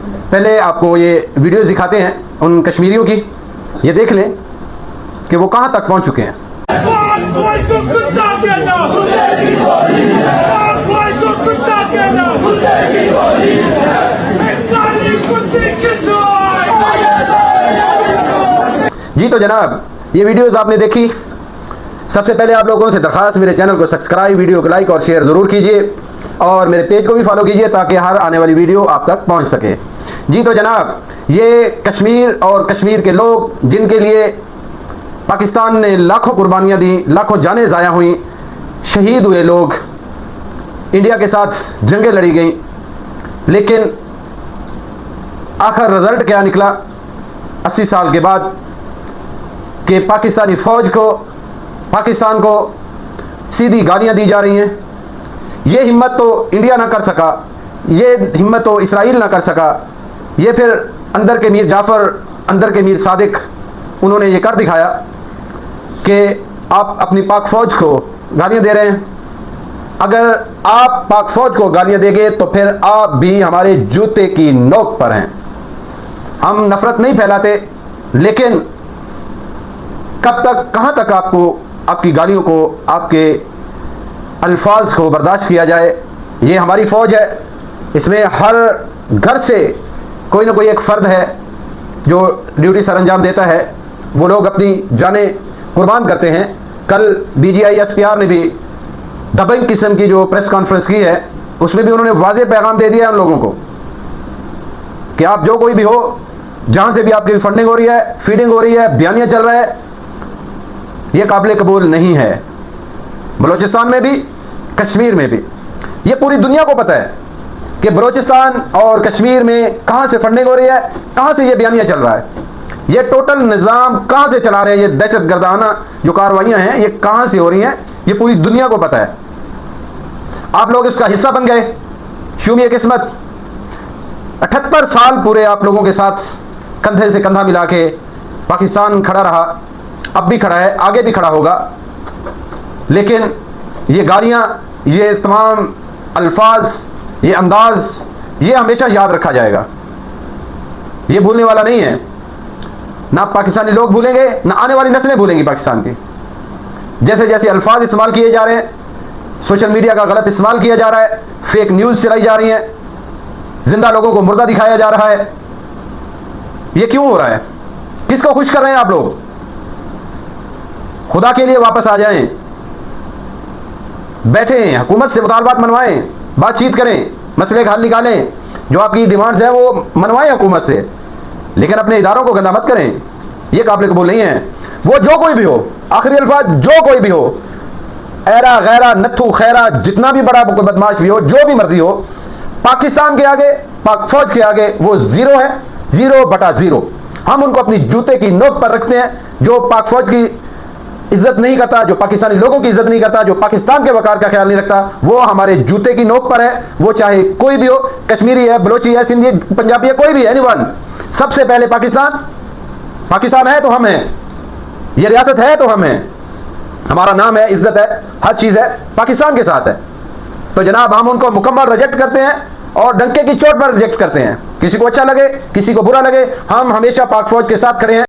पहले आपको ये वीडियोस दिखाते हैं उन कश्मीरियों की, ये देख लें कि वो कहाँ तक पहुँच चुके हैं। जी तो जनाब, ये वीडियोस आपने देखी। सबसे पहले आप लोगों से दरख्वास्त, मेरे चैनल को सब्सक्राइब, वीडियो को लाइक और शेयर ज़रूर कीजिए और मेरे पेज को भी फॉलो कीजिए ताकि हर आने वाली वीडियो आप तक पहुंच सके। जी तो जनाब, ये कश्मीर और कश्मीर के लोग जिनके लिए पाकिस्तान ने लाखों कुर्बानियाँ दी, लाखों जानें ज़ाया हुई, शहीद हुए लोग, इंडिया के साथ जंगें लड़ी गई, लेकिन आखिर रिज़ल्ट क्या निकला 80 साल के बाद कि पाकिस्तानी फ़ौज को, पाकिस्तान को सीधी गालियाँ दी जा रही हैं। ये हिम्मत तो इंडिया ना कर सका, ये हिम्मत तो इसराइल ना कर सका, ये फिर अंदर के मीर जाफ़र, अंदर के मीर सादिक, उन्होंने ये कर दिखाया कि आप अपनी पाक फ़ौज को गालियाँ दे रहे हैं। अगर आप पाक फ़ौज को गालियाँ देंगे तो फिर आप भी हमारे जूते की नोक पर हैं। हम नफ़रत नहीं फैलाते, लेकिन कब तक, कहाँ तक आपको आपकी गालियों को, आपके अल्फाज को बर्दाश्त किया जाए। ये हमारी फ़ौज है, इसमें हर घर से कोई ना कोई एक फ़र्द है जो ड्यूटी सर अंजाम देता है। वो लोग अपनी जानें कुर्बान करते हैं। कल DGI SPR ने भी दबंग किस्म की जो प्रेस कॉन्फ्रेंस की है, उसमें भी उन्होंने वाज़ेह पैगाम दे दिया है उन लोगों को कि आप जो कोई भी हो, जहाँ से भी आपकी फंडिंग हो रही है, फीडिंग हो रही है, बयानिया चल रहा है, ये काबिल कबूल नहीं है। बलूचिस्तान में भी, कश्मीर में भी, ये पूरी दुनिया को पता है कि बलूचिस्तान और कश्मीर में कहाँ से फंडिंग हो रही है, कहाँ से ये बयानिया चल रहा है, ये टोटल निज़ाम कहाँ से चला रहे हैं, ये दहशत गर्दाना जो कार्रवाइयाँ हैं ये कहाँ से हो रही हैं, ये पूरी दुनिया को पता है। आप लोग इसका हिस्सा बन गए, शुमिए किस्मत। 78 साल पूरे आप लोगों के साथ कंधे से कंधा मिला के पाकिस्तान खड़ा रहा, अब भी खड़ा है, आगे भी खड़ा होगा। लेकिन ये गालियाँ, ये तमाम अल्फाज, ये अंदाज, ये हमेशा याद रखा जाएगा, ये भूलने वाला नहीं है। ना पाकिस्तानी लोग भूलेंगे, ना आने वाली नस्लें भूलेंगी पाकिस्तान की। जैसे जैसे अल्फाज इस्तेमाल किए जा रहे हैं, सोशल मीडिया का गलत इस्तेमाल किया जा रहा है, फेक न्यूज़ चलाई जा रही है, जिंदा लोगों को मुर्दा दिखाया जा रहा है, ये क्यों हो रहा है? किसको खुश कर रहे हैं आप लोग? खुदा के लिए वापस आ जाएं, बैठें, हुकूमत से मुतालबात मनवाएं, बातचीत करें, मसले का हल निकालें, जो आपकी डिमांड्स हैं वो मनवाएं हुकूमत से, लेकिन अपने इदारों को गंदा मत करें। ये काबिल कबूल नहीं है। वो जो कोई भी हो, आखिरी अल्फाज, जो कोई भी हो, ऐरा गैरा नत्थू खैरा, जितना भी बड़ा बदमाश भी हो, जो भी मर्जी हो, पाकिस्तान के आगे, पाक फौज के आगे वो जीरो है, 0/0। हम उनको अपनी जूते की नोक पर रखते हैं। जो पाक फौज की इज्जत नहीं करता, जो पाकिस्तानी लोगों की इज्जत नहीं करता, जो पाकिस्तान के वकार का ख्याल नहीं रखता, वो हमारे जूते की नोक पर है। वो चाहे कोई भी हो, कश्मीरी है, बलोची है, सिंधी, पंजाबी है, कोई भी है, एनीवन। सबसे पहले पाकिस्तान, पाकिस्तान है तो हम हैं, ये रियासत है तो हम हैं, हमारा नाम है, इज्जत है, हर चीज़ है, पाकिस्तान के साथ है। तो जनाब, हम उनको मुकम्मल रिजेक्ट करते हैं और डंके की चोट पर रिजेक्ट करते हैं। किसी को अच्छा लगे, किसी को बुरा लगे, हम हमेशा पाक फौज के साथ खड़े हैं।